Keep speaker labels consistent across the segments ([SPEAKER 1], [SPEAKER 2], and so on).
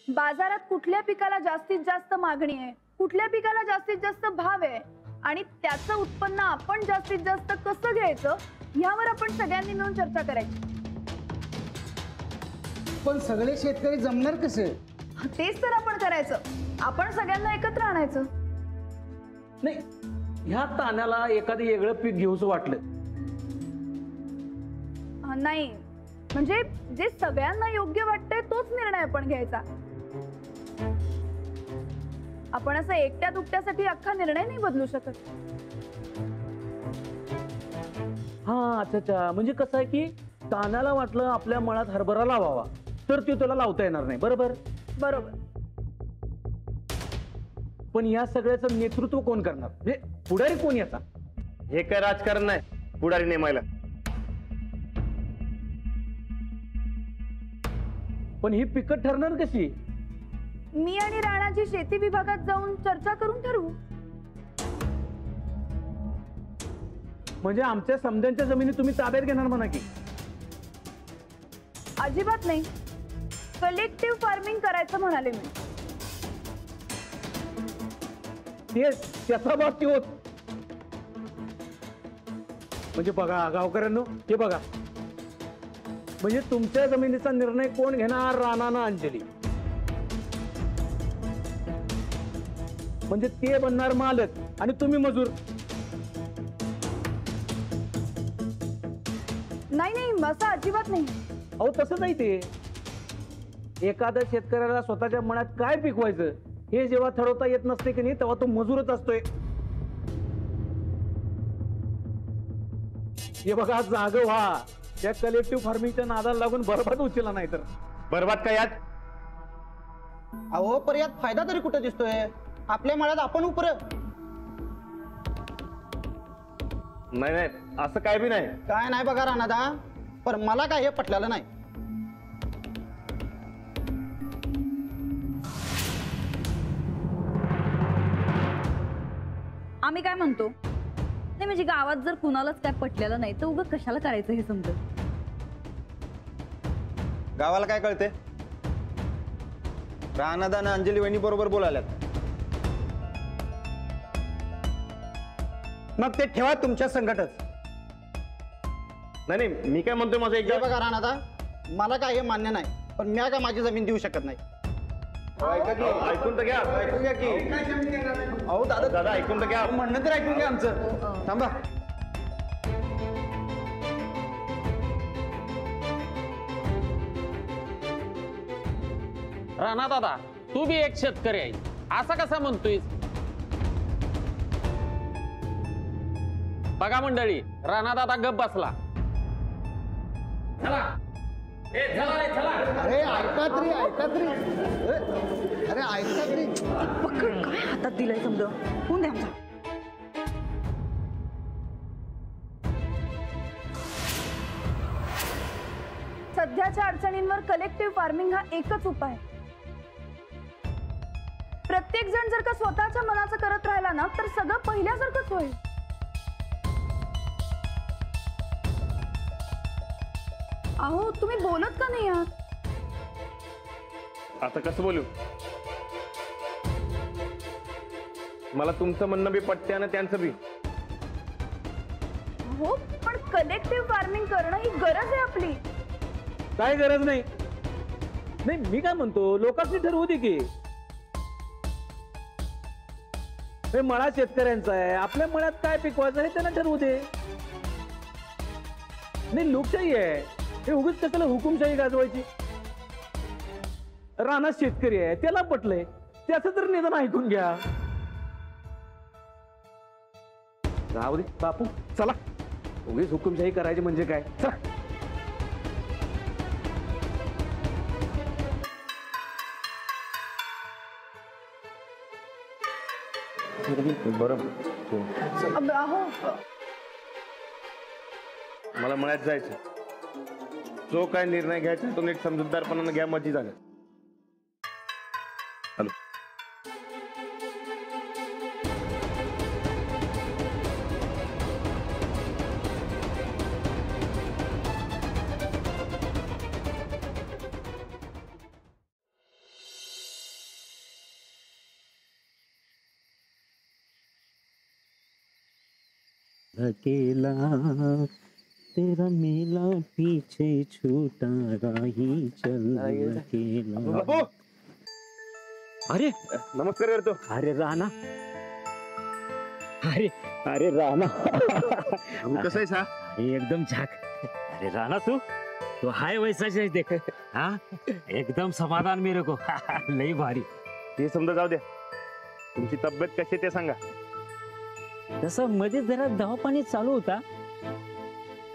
[SPEAKER 1] बाजारात कुठल्या पिकाला जास्तीत जास्त मागणी आहे, कुठल्या पिकाला जास्तीत जास्त भाव आहे आणि त्याचं उत्पन्न आपण जास्तीत जास्त कसं घ्यायचं यावर आपण सगळ्यांनी मिळून चर्चा करायची।
[SPEAKER 2] पण सगळे शेतकरी जमणार कसे?
[SPEAKER 1] तेच तर आपण करायचं, आपण सगळ्यांना एकत्र आणायचं।
[SPEAKER 3] नाही, ह्या ताण्याला एखादं वेगळं पीक घेऊच वाटलं
[SPEAKER 1] नाही, म्हणजे जे सगळ्यांना योग्य वाटतंय तोच निर्णय आपण घ्यायचा। आपण असं एकट्या दुकट्यासाठी अख्खा निर्णय नाही बदलू शकत।
[SPEAKER 3] हा, अच्छा अच्छा, म्हणजे कसं आहे की ताण्याला वाटलं आपल्या मळात हरभरा लावावा तर ते त्याला लावता येणार नाही, बरोबर
[SPEAKER 1] बरोबर।
[SPEAKER 3] पण या सगळ्याचं नेतृत्व कोण करणार, म्हणजे पुढारी कोण याचा?
[SPEAKER 4] हे काय राजकारण नाही पुढारी नेमायला।
[SPEAKER 3] पण ही पिकं ठरणार कशी?
[SPEAKER 1] मी आणि राणाजी शेती विभागात जाऊन चर्चा करून ठरवू।
[SPEAKER 3] म्हणजे आमच्या समद्यांच्या जमिनी तुम्ही ताब्यात घेणार म्हणा की?
[SPEAKER 1] अजिबात नाही, कलेक्टिव्ह फार्मिंग करायचं म्हणाले मी।
[SPEAKER 3] त्याचा बाबतीत होत म्हणजे बघा गावकऱ्यांनो, हे बघा, म्हणजे तुमच्या जमिनीचा निर्णय कोण घेणार? राणा ना अंजली? म्हणजे ते बनणार मालक आणि तुम्ही मजूर?
[SPEAKER 1] नाही नाही, असं अजिबात नाही।
[SPEAKER 3] अहो तसं नाही, ते एखाद्या शेतकऱ्याला स्वतःच्या मनात काय पिकवायचं हे जेव्हा ठरवता येत नसते की नाही, तेव्हा तो मजूरच असतोय। हे बघा, जाग व्हा, त्या कलेक्टिव्ह फार्मिंगच्या नादाला लागून बरबाद उचलला नाही तर।
[SPEAKER 4] बरबाद काय यात?
[SPEAKER 2] अहो पर यात फायदा तरी कुठे दिसतोय? आपल्या मळ्यात आपण उपर।
[SPEAKER 4] नाही नाही, असं काय बी नाही।
[SPEAKER 2] काय नाही बघा राणादा, पर मला काय हे पटलेलं नाही।
[SPEAKER 5] आम्ही काय म्हणतो, नाही म्हणजे गावात जर कुणालाच काय पटलेलं नाही तर उगाच कशाला करायचं हे समजत।
[SPEAKER 4] गावाला काय कळते? राणादा आणि अंजली वहिनी बरोबर बोलायल्यात।
[SPEAKER 2] मग ते ठेवा तुमच्या संकटच।
[SPEAKER 4] नाही नाही, मी काय म्हणतोय माझं
[SPEAKER 2] हे
[SPEAKER 4] एकदा
[SPEAKER 2] बघा राणादा, मला काय हे मान्य नाही, पण मी काय माझी जमीन देऊ शकत नाही।
[SPEAKER 4] ऐकून तर घ्या, ऐकून घ्या की।
[SPEAKER 2] अहो दादा
[SPEAKER 4] दादा ऐकून तर घ्या,
[SPEAKER 2] म्हणणं तर ऐकून घ्या आमचं। थांबा,
[SPEAKER 6] राणा दादा, तू बी एक शेतकरी आहे, असा कसा म्हणतोय? बघा मंडळी, राणा दादा गप बसला। चला ए, चला रे, चला।
[SPEAKER 2] अरे ऐका तरी, ऐका तरी, अरे ऐका तरी।
[SPEAKER 5] पकड, काय हातात दिलंय समजा, होऊन द्या आमचा।
[SPEAKER 1] सध्याच्या अडचणींवर कलेक्टिव्ह फार्मिंग हा एकच उपाय। प्रत्येक जण जर का स्वतःच्या मनाचं करत राहिला ना तर सगळं पहिल्यासारखंच होईल। अहो तुम्ही बोलत का नाही आहात?
[SPEAKER 4] आता कसं बोलू? मला तुमचं म्हणणं बी पटते आणि त्यांचं बी।
[SPEAKER 1] हो, पण कलेक्टिव्ह फार्मिंग करणं ही गरज आहे आपली।
[SPEAKER 3] काय गरज नाही? नाही, मी काय म्हणतो, लोकांनी ठरवू दे की। हे मळा शेतकऱ्यांचा आहे, आपल्या मळ्यात काय पिकवायचं हे त्यांना ठरवू दे। नाही, लोकशाही आहे, हे उगीच कशाला हुकुमशाही गाजवायची? राणा शेतकरी आहे, त्याला पटलंय, त्याचं तर निदान ऐकून घ्या। जाऊ दे बापू, चला, उगीच हुकुमशाही करायची म्हणजे काय, चला।
[SPEAKER 4] बरं,
[SPEAKER 1] अहो
[SPEAKER 4] मला मळ्यात जायचं। जो काय निर्णय घ्यायचा तो नीट समजूतदारपणाने घ्या, मजी झालं। हॅलो,
[SPEAKER 3] अकेला तेरा मेला पीछे छूटा राही चल अकेला.
[SPEAKER 4] बाबू
[SPEAKER 3] अरे
[SPEAKER 4] नमस्कार करतो.
[SPEAKER 3] अरे राणा, अरे अरे राणा,
[SPEAKER 4] कसं आहेस हा?
[SPEAKER 3] अरे एकदम झाक. अरे राणा तू हाय वैसाच आहेस देख. हा एकदम समाधान मेरे को. लई भारी.
[SPEAKER 4] ते समजा जाऊ द्या, तुमची तब्येत कशी आहे ते सांगा.
[SPEAKER 3] तसं मध्ये जरा दवापाणी चालू होता,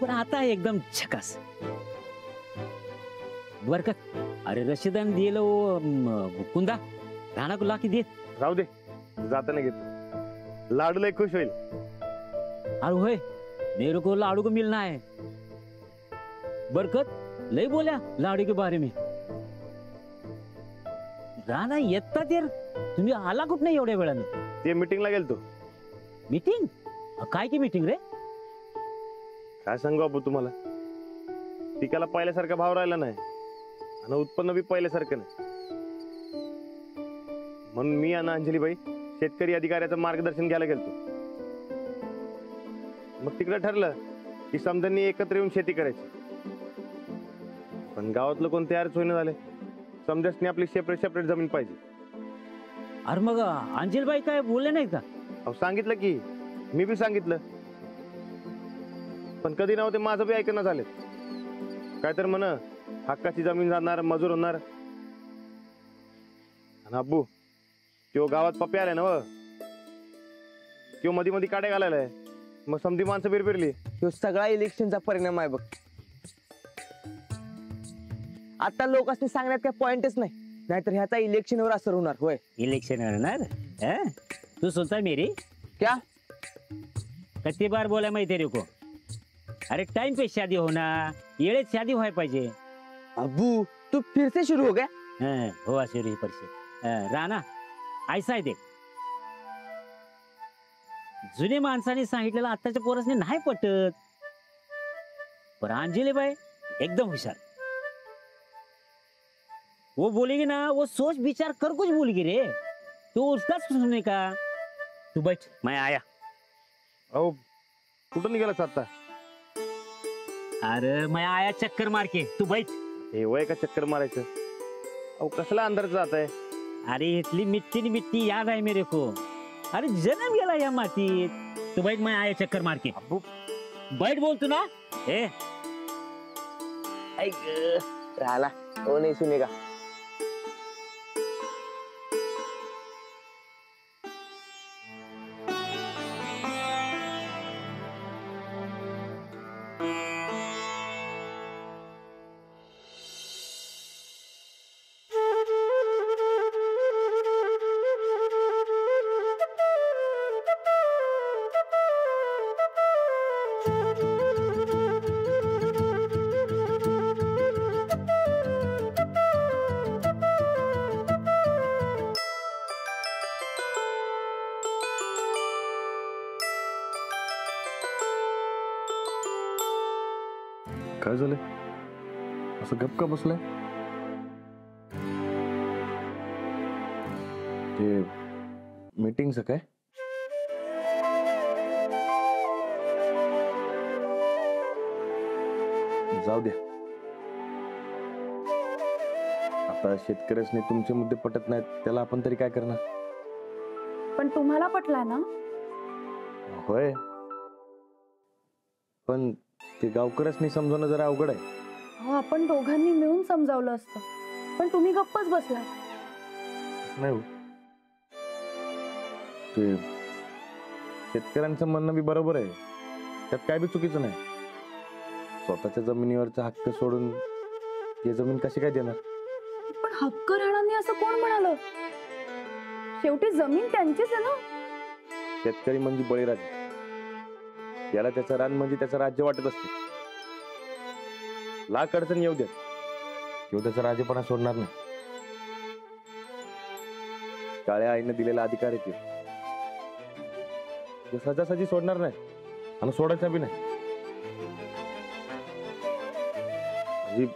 [SPEAKER 3] पण आता एकदम झकास. बर का? अरे रशीदान दिलं कुंदा राणा को लाकी दे.
[SPEAKER 4] राहू दे, जाताना घेतो. लाडू लय खुश होईल.
[SPEAKER 3] अरे होय, मेरे को लाडू को मिलना है. बरकत लय बोल्या लाडू के बारे में. राणा येतात यार, तुम्ही आला कुठ नाही एवढ्या वेळाने.
[SPEAKER 4] ते मीटिंगला गेलतो.
[SPEAKER 3] मीटिंग? काय की मीटिंग रे?
[SPEAKER 4] काय सांगू बाबू तुम्हाला, पिकाला पहिल्यासारखा भाव राहिला नाही आणि उत्पन्न बी पहिल्यासारखं नाही. म्हणून मी आणि अंजलीबाई शेतकरी अधिकाऱ्याचं मार्गदर्शन घ्यायला गेलतो. मग तिकडे ठरलं की समजांनी एकत्र येऊन शेती करायची. पण गावातलं कोण तयारच होईना झाले. समजासनी आपली सेपरेट सेपरेट जमीन पाहिजे.
[SPEAKER 3] अरे मग अंजलबाई काय बोलले नाही का?
[SPEAKER 4] अहो सांगितलं की, मी बी सांगितलं, पण कधी नव्हते माझं बी ऐकणं झाले. काय तर म्हण हक्काची जमीन जाणार, मजूर होणार. आणि अब्बू त्यो गावात पप्पे आले ना व, त्यो मध्ये मध्ये काड्या घालायलाय. मग समधी माणसं बिरबिरली.
[SPEAKER 7] तो सगळा इलेक्शनचा परिणाम आहे बघ. आता लोक असते सांगण्यात काय पॉइंटच नाही, नाहीतर ह्याचा इलेक्शनवर असर होणार. होय
[SPEAKER 3] इलेक्शन होणार. तू सोचता मेरी
[SPEAKER 7] क्या?
[SPEAKER 3] कितनी बार बोला मैं तेरे को, अरे टाइम पे शादी होना, येळेत शादी व्हाय पाहिजे.
[SPEAKER 7] अबू तू फिर से शुरू हो गया.
[SPEAKER 3] हो अशुरी परिषद. राणा ऐसा आहे देख, जुने माणसाने सांगितलेलं आताच्या पोरासने नाही पटत. पर अंजलीबाई एकदम हुशार. वो बोलेगी ना, वो सोच विचार कर कुछ बोलेगी रे. तो उसका सुनने का. तू बैठ, मैं आया.
[SPEAKER 4] अहो कुठं निघालास आता?
[SPEAKER 3] अरे मैं आया चक्कर मार के. तू बैठ.
[SPEAKER 4] हे वय का चक्कर मारायचं? अहो कसला अंदाज जात आहे?
[SPEAKER 3] अरे इथली मिट्टी नी मिट्टी याद आहे मेरे को. अरे जन्म गेला या मातीत. तू बैठ, मैं आया चक्कर मार के.
[SPEAKER 4] अब्बू
[SPEAKER 3] बैठ बोलतो ना.
[SPEAKER 7] ऐक राहिला हो नाही सुनेगा.
[SPEAKER 4] काय झालंय? असं गप का बसलाय? ते मीटिंगचं काय? जाऊ द्या. आता शेतकऱ्यासनी तुमचे मुद्दे पटत नाहीत, त्याला आपण तरी काय करणार?
[SPEAKER 1] पण तुम्हाला पटलाय ना?
[SPEAKER 4] होय, पण ते गावकऱ्यासनी समजवणं जरा अवघड आहे.
[SPEAKER 1] अहो, आपण दोघांनी मिळून समजावलं असतं, पण तुम्ही गप्पच बसला.
[SPEAKER 4] नाही हो. ते शेतकऱ्यांचं म्हणणं बी बरोबर आहे, त्यात काय बी चुकीचं नाही. स्वतःच्या जमिनीवरचा हक्क सोडून ती जमीन कशी काय देणार?
[SPEAKER 1] पण हक्क राहणार नाही असं कोण म्हणालं? शेवटी जमीन त्यांचीच आहे ना.
[SPEAKER 4] शेतकरी म्हणजे बळीराजा. त्याला त्याचं रान म्हणजे त्याचं राज्य वाटत असते. लाख अडचण येऊ द्या, किंवा त्याचा राजेपणा सोडणार नाही. काळ्या आईने दिलेला अधिकार आहे ते सहजासहजी सोडणार नाही आणि सोडायचा बी नाही. म्हणजे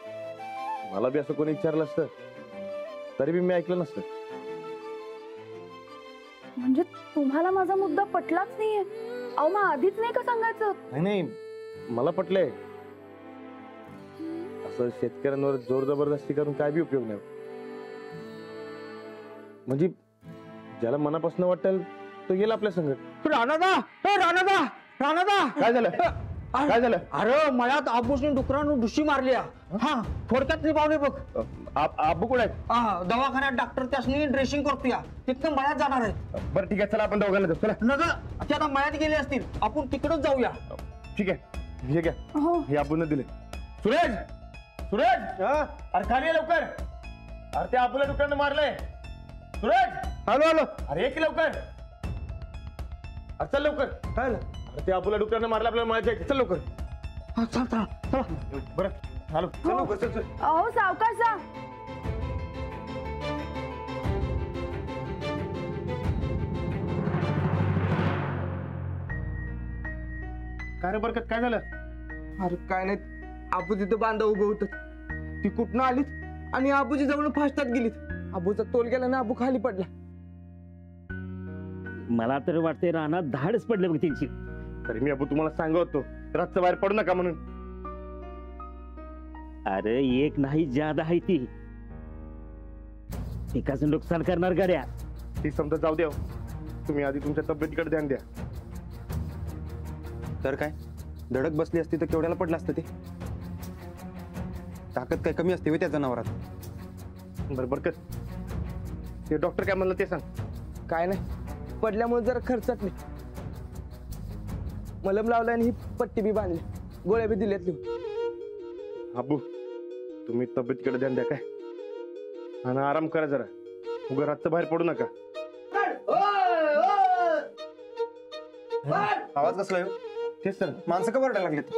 [SPEAKER 4] मला बी असं कोणी विचारलं असतं तरी बी मी ऐकलं नसतं.
[SPEAKER 1] म्हणजे तुम्हाला माझा मुद्दा पटलाच नाहीये? अहो मग आधीच नाही का सांगायचं?
[SPEAKER 4] नाही नाही, मला पटलंय. असं शेतकऱ्यांवर जोर जबरदस्ती करून काय बी उपयोग नाही. म्हणजे ज्याला मनापासून वाटेल तो येईल आपल्या संगत.
[SPEAKER 3] राणादा, राणादा, राणादा,
[SPEAKER 4] काय झालं? काय झालं?
[SPEAKER 3] अरे मळ्यात आबूसने डुकरानं डुशी मारली. हा, थोडक्यात निभावले बघ.
[SPEAKER 4] आबू कुठे आहेत?
[SPEAKER 3] दवाखान्यात डॉक्टर त्यासनी ड्रेसिंग करतोय. तिथनं मळ्यात जाणार आहे.
[SPEAKER 4] बरं ठीक आहे, चला आपण दोघांना जाऊ. चला.
[SPEAKER 3] नग ते आता मळ्यात गेले असतील, आपण तिकडच जाऊया.
[SPEAKER 4] ठीक आहे, हे घ्या.
[SPEAKER 1] हो.
[SPEAKER 4] हे आबून दिले. सुरेश, सुरेश, अरे खाली ये लवकर. अरे ते आबूला डुकरानं मारलंय. सुरेश,
[SPEAKER 3] आलो आलो.
[SPEAKER 4] अरे ये की लवकर. अरे चल लवकर.
[SPEAKER 3] काय
[SPEAKER 4] अरे ते आबूला डुकरानं मारलं, आपल्याला मळ्यात जायचं. चल लवकर.
[SPEAKER 3] चल चल चला.
[SPEAKER 4] बरं आलो. चल लवकर, चल चल.
[SPEAKER 1] अहो सावकाश जा.
[SPEAKER 4] काय रे बरकत, काय झालं?
[SPEAKER 7] अरे काय नाही, आबू तिथं बांधा उभं होत. ती कुठनं आलीत आणि आबूची जवळ फास्टात गेलीत. आबूचा तोल गेला ना आबू खाली पडला.
[SPEAKER 8] मला तर वाटते रानात धाडच पडले बघ त्यांची.
[SPEAKER 4] तरी मी आबू तुम्हाला सांगत होतो रातचं बाहेर पडू नका म्हणून.
[SPEAKER 8] अरे एक नाही ज्यादा आहे ती. पिकाचं नुकसान करणार गाड्या.
[SPEAKER 4] ती समजा जाऊ द्या. तुम्ही आधी तुमच्या तब्येतीकडे ध्यान द्या.
[SPEAKER 9] तर काय धडक बसली असती तर केवढ्याला पडलं असतं ते. ताकद काय कमी असते त्या जनावरात.
[SPEAKER 4] बरं बरकत, ते डॉक्टर काय म्हणलं ते सांग.
[SPEAKER 7] काय नाही, पडल्यामुळे जरा खर्चाटले. मलम लावलाय आणि ही पट्टी बी बांधली, गोळ्या बी दिल्यात लिहून.
[SPEAKER 4] आबू तुम्ही तब्येतीकडे ध्यान द्या काय, आणि आराम करा जरा. उगा रातचं बाहेर पडू नका.
[SPEAKER 9] आवाज कसला येऊ?
[SPEAKER 4] तेच सर,
[SPEAKER 9] माणसं का वरडायला लागलेत?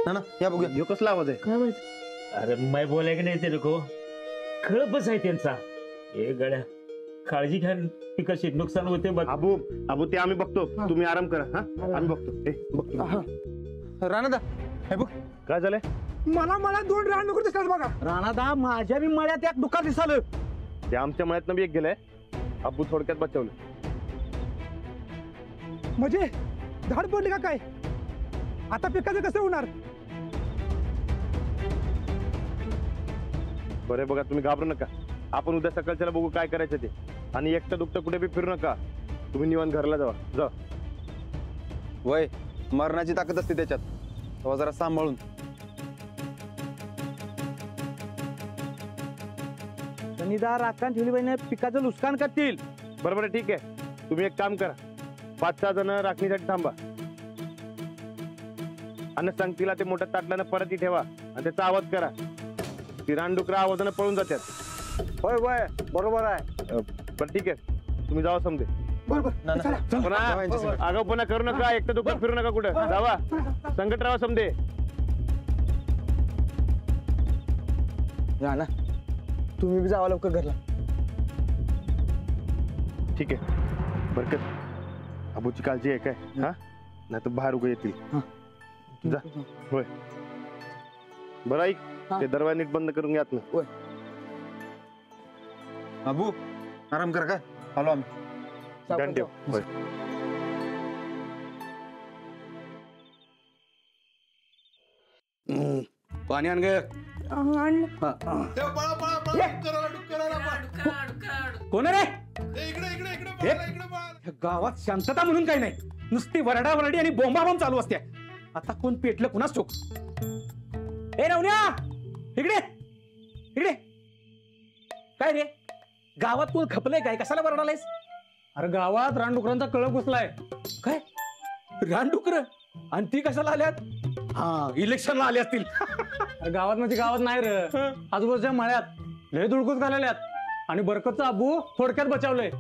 [SPEAKER 9] ना ना या बघूया.
[SPEAKER 4] ह्यो कसला आवाज आहे?
[SPEAKER 7] काय माहिती.
[SPEAKER 8] अरे मै बोलाय की नाही ते लोक खळपच आहे त्यांचा. ए गड्या, काळजी घ्या, पिकाशी नुकसान होते बघ.
[SPEAKER 4] आबू आबू ते आम्ही बघतो, तुम्ही आराम करा. हा आम्ही बघतो. बघतो.
[SPEAKER 9] राणादा हे बघ
[SPEAKER 4] काय झालंय?
[SPEAKER 3] मला मला 2 रानडुकर दिसतात बघा. राणादा, माझ्या बी मळ्यात एक डुकर दिसालं.
[SPEAKER 4] ते आमच्या मळ्यात बी एक गेलाय. आबू थोडक्यात बचावलं.
[SPEAKER 3] म्हणजे झाड पडले का काय? आता पिकाचं कसं होणार?
[SPEAKER 4] बरे बघा, तुम्ही घाबरू नका. आपण उद्या सकाळच्याला बघू काय करायचं ते. आणि एकटं दुखतं कुठे बी फिरू नका. तुम्ही निवांत घरला जावा. जा.
[SPEAKER 9] वय मरणाची ताकद असते त्याच्यात, तेव्हा जरा सांभाळून.
[SPEAKER 3] शनिदार राखण ठेवली पाहिजे, पिकाचं नुकसान करतील.
[SPEAKER 4] बरोबर ठीक आहे. तुम्ही एक काम करा, 5-6 जण राखणीसाठी थांबा. आणि सांगतीला ते मोठ्या ताटल्यानं परत ठेवा आणि त्याचा आवाज करा. ती रानडुकरं आवाजानं पळून जातात.
[SPEAKER 3] होय होय, बरोबर आहे.
[SPEAKER 4] बरं ठीक आहे, तुम्ही जावा समजे. पुन्हा आगाऊपणा करू नका. एकटं दुकान फिरू नका कुठं. जावा, संकट राहा समजे.
[SPEAKER 7] राणा, तुम्ही बी जावा लवकर घरला.
[SPEAKER 4] ठीक आहे बरकत, आबूची काळजी आहे काय? हा, नाही तर बाहेर उगा येतील. जा. होय, बरं ऐक, ते दरवाजा नीट बंद करून घ्यात ना.
[SPEAKER 9] आबू आराम कर काय, आलो आम्ही.
[SPEAKER 4] ध्यान ठेव. होय.
[SPEAKER 3] पाणी आण गे. कोण रे? गावात शांतता म्हणून काही नाही, नुसती वरडावरडी आणि बोंबाबोंब चालू असते. आता कोण पेटलं कुणाच चोक. ए नवन्या, इकडे इकडे. काय रे, गावात कोण खपलंय काय? कशाला वरडालायस? अरे गावात रानडुकरांचा कळप घुसलाय. काय रानडुकर? आणि ती कशाला आल्यात? हा, इलेक्शनला आले असतील. गावात म्हणजे गावात नाही रे, आजूबाजूच्या मळ्यात लय दुडकूस घालेल्यात. आणि बरकतचा आबू थोडक्यात बचावलंय.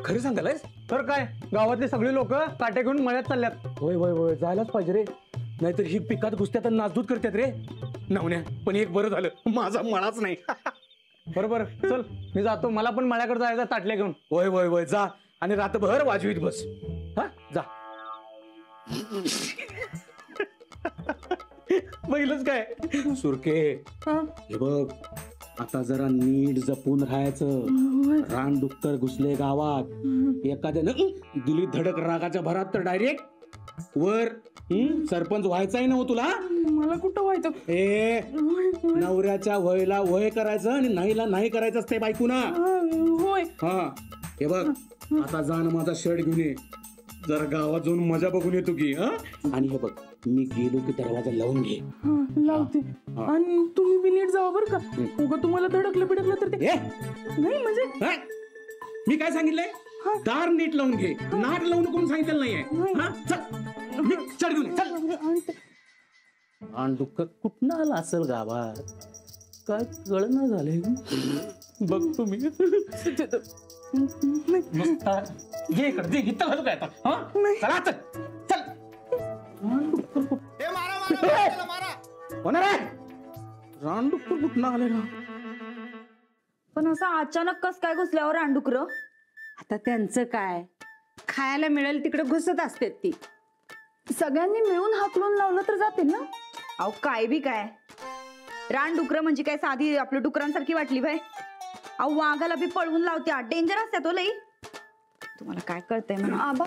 [SPEAKER 3] खरी सांगायलायस? तर काय, गावातले सगळे लोक काटे घेऊन मळ्यात चालल्यात. होय होय होय, जायलाच पाहिजे रे, नाहीतर ही पिकात घुसत्यात आणि नासधूत करतात रे. नवन्या, पण एक बरं झालं, माझा मळाच नाही. बरोबर, चल मी जातो. मला पण मळ्याकडे जायचं ताटल्या घेऊन. होय होय होय, जा. आणि रातभर वाजवीत बस. हा, जा. पहिलंच काय सुरके, हे बघ, आता जरा नीट जपून राहायचं. रानडुक्कर घुसले गावात, एखाद्यानं दिली धडक रागाच्या भरात तर डायरेक्ट वर सरपंच व्हायचाही नव्ह तुला.
[SPEAKER 1] मला कुठं व्हायचं?
[SPEAKER 3] ए नवऱ्याच्या वयला वय करायचं आणि नाहीला नाही करायचं असते बायकोना.
[SPEAKER 1] होय.
[SPEAKER 3] हा हे बघ आता जा ना माझा शर्ट घेऊन ये, जरा गावात जाऊन मजा बघून येतो की. आणि हे बघ मी गेलो की दरवाजा लावून घे.
[SPEAKER 1] लावते. आणि तुम्ही बी नीट जावा बरं का. उगा तुम्हाला धडकलं बिडकलं तर ते नाही म्हणजे.
[SPEAKER 3] मी काय सांगितलंय? दार नीट लावून घे, नाट लावून कोण सांगितलं नाहीये. चल घेऊन चल. दुःख कुठनं आलं असेल गावात काय कळना झालंय. बघ तुम्ही घे इकडे दे इथं घालू काय आता. चला चल होणार आहे. रानडुक्कर कुठनं आले ना.
[SPEAKER 5] पण असं अचानक कस काय घुसल्यावर रानडुकर?
[SPEAKER 10] आता त्यांचं काय, खायला मिळेल तिकडे घुसत असतात ती.
[SPEAKER 1] सगळ्यांनी मिळून हाकलून लावलं तर जातील ना.
[SPEAKER 5] अहो काय बी काय, रानडुकर म्हणजे काय साधी आपल्या डुकरांसारखी वाटली भाई? अहो वाघाला बी पळवून लावत्या, डेंजर असत्या तो लई. तुम्हाला काय कळतंय म्हणा.
[SPEAKER 1] आबा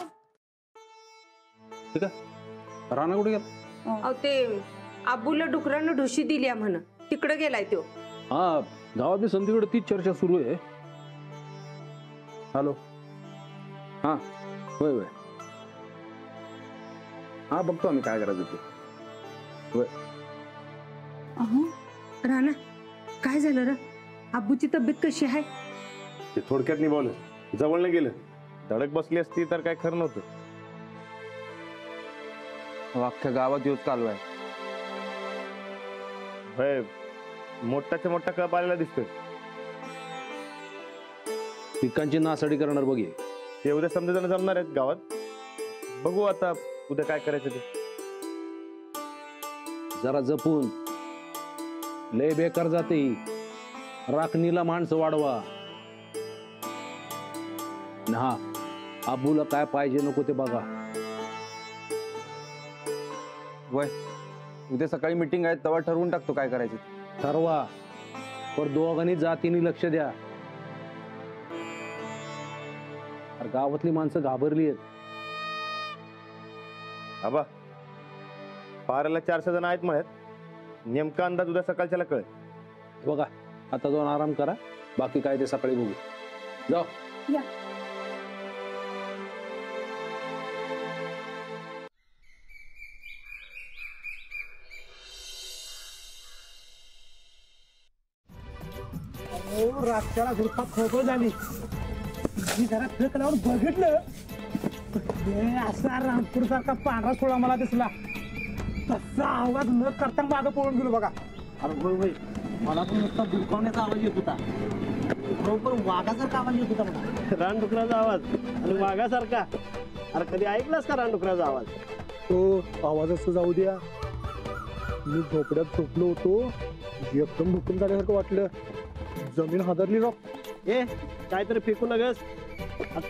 [SPEAKER 9] राणा कुठे गेला?
[SPEAKER 10] अहो ते आबूला डुकरांना ढुशी दिली म्हण, तिकडे गेलाय तो.
[SPEAKER 9] हा गावातली संधीकडे तीच चर्चा सुरू आहे. हॅलो हा होय होय हा बघतो आम्ही काय करायचं ते. होय
[SPEAKER 10] राणा काय झालं रे? आबूची तब्येत कशी आहे?
[SPEAKER 4] ते थोडक्यात निभावलं, जवळ गेलं. धडक बसली असती तर काय खरं नव्हतं.
[SPEAKER 7] अख्ख्या गावात योच चालू आहे.
[SPEAKER 4] होय मोठाच्या मोठा कप आलेला दिसतोय.
[SPEAKER 9] पिकांची नासाडी करणार बघे.
[SPEAKER 4] ते उद्या समजा जमणार आहेत गावात. बघू आता उद्या काय करायचं ते.
[SPEAKER 9] जरा जपून, लय बेकार जाते. राखणीला माणसं वाढवा. हा आबूला काय पाहिजे नको ते बघा.
[SPEAKER 7] वय उद्या सकाळी मीटिंग आहे तेव्हा ठरवून टाकतो काय करायचं.
[SPEAKER 9] ठरवा, पण दोघांनी जातीने लक्ष द्या. गावातली माणसं घाबरली आहेत.
[SPEAKER 4] आबा पाराला 400 जण आहेत म्हणत. नेमका अंदाज उद्या सकाळच्याला कळेल.
[SPEAKER 9] बघा आता जाऊन आराम करा, बाकी काय ते सकाळी बघू. जाऊ
[SPEAKER 1] या.
[SPEAKER 3] रातच्याला झुरपा खळखळ झाली. मी जरा फेक लावून बघितलं, असा रामपूर सारखा पांढरा सोळा मला दिसला. तसा आवाज न करता मागं पळून गेलो बघा.
[SPEAKER 2] अरे होय होय मला पण नुसता दुर्कावण्याचा आवाज येत होता. बरोबर वाघासारखा आवाज येत होता मला.
[SPEAKER 11] रानडुकराचा आवाज आणि वाघासारखा. अरे कधी ऐकलास का रानडुकराचा आवाज?
[SPEAKER 3] तो आवाज असं जाऊ द्या. मी झोपड्यात झोपलो होतो, एकदम भूकंप झाल्यासारखं वाटलं. जमीन हादरली राव.
[SPEAKER 11] ए काहीतरी फेकू नगस.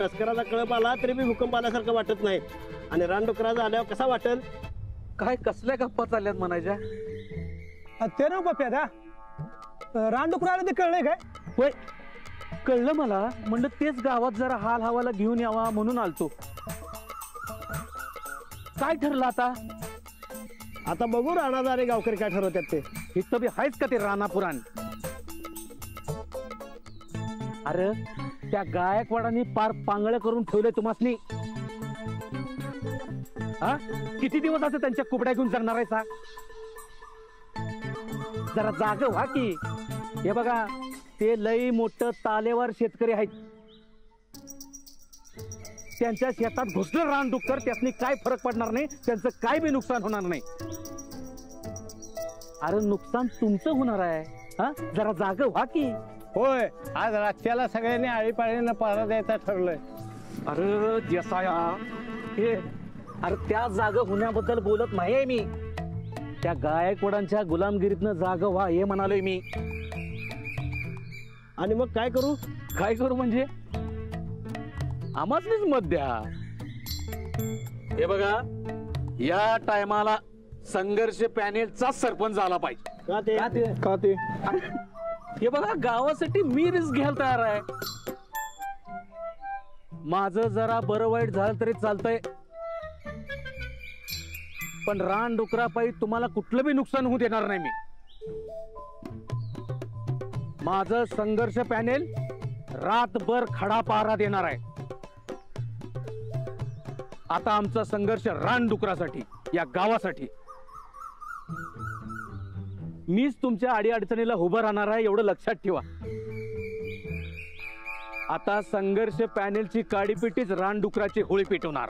[SPEAKER 11] तस्कराचा कळप आला तरी बी भूकंप आल्यासारखं वाटत नाही, आणि रानडुकराचा आल्यावर कसा वाटेल?
[SPEAKER 2] काय कसल्या गप्पा चालल्यात म्हणायच्या?
[SPEAKER 3] ते ना पप्प्या रानडुकराला ते कळलंय काय?
[SPEAKER 8] होय कळलं मला. म्हणलं तेच गावात जरा हाल हवाला घेऊन यावा म्हणून आलतो. काय ठरलं आता?
[SPEAKER 11] आता बघू राणादारे गावकरी काय ठरवतात ते.
[SPEAKER 8] इथं बी आहेच का ते राणापुराण? अरे त्या गायकवाडांनी पार पांगळ करून ठेवलंय तुम्हासनी. हा किती दिवस असं त्यांच्या कुबड्या घेऊन जगणार आहे सा? जरा जाग व्हा की. हे बघा ते लई मोठं तालेवर शेतकरी आहेत. त्यांच्या शेतात घुसलं रानडुक्कर, त्यासनी काय फरक पडणार नाही, त्यांचं काय बी नुकसान होणार नाही. अरे नुकसान तुमचं होणार आहे. हा जरा जाग व्हा की.
[SPEAKER 11] होय आज रातच्याला सगळ्यांनी आळीपाळीनं पारा द्यायचा ठरलंय.
[SPEAKER 8] अरे जसाया हे अरे त्या जाग होण्याबद्दल बोलत नाहीये मी. त्या गायकवाडांच्या गुलामगिरीतनं जाग व्हा हे म्हणालोय मी.
[SPEAKER 11] आणि मग काय करू?
[SPEAKER 8] काय करू म्हणजे आम्हाच मत द्या. हे बघा या टायमाला संघर्ष पॅनेलचा सरपंच झाला पाहिजे.
[SPEAKER 11] का ते
[SPEAKER 8] हे बघा गावासाठी मी रिस्क घ्यायला तयार आहे. माझं जरा बरं वाईट झालं तरी चालतंय, पण रानडुकरापायी तुम्हाला कुठलं बी नुकसान होऊ देणार नाही मी. माझं संघर्ष पॅनेल रातभर खडा पहारा देणार आहे. आता आमचा संघर्ष रानडुकरासाठी, या गावासाठी. मीच तुमच्या अडीअडचणीला उभं राहणार आहे, एवढं लक्षात ठेवा. आता संघर्ष पॅनेलची काडीपिटीच रानडुकराची होळी पेटवणार.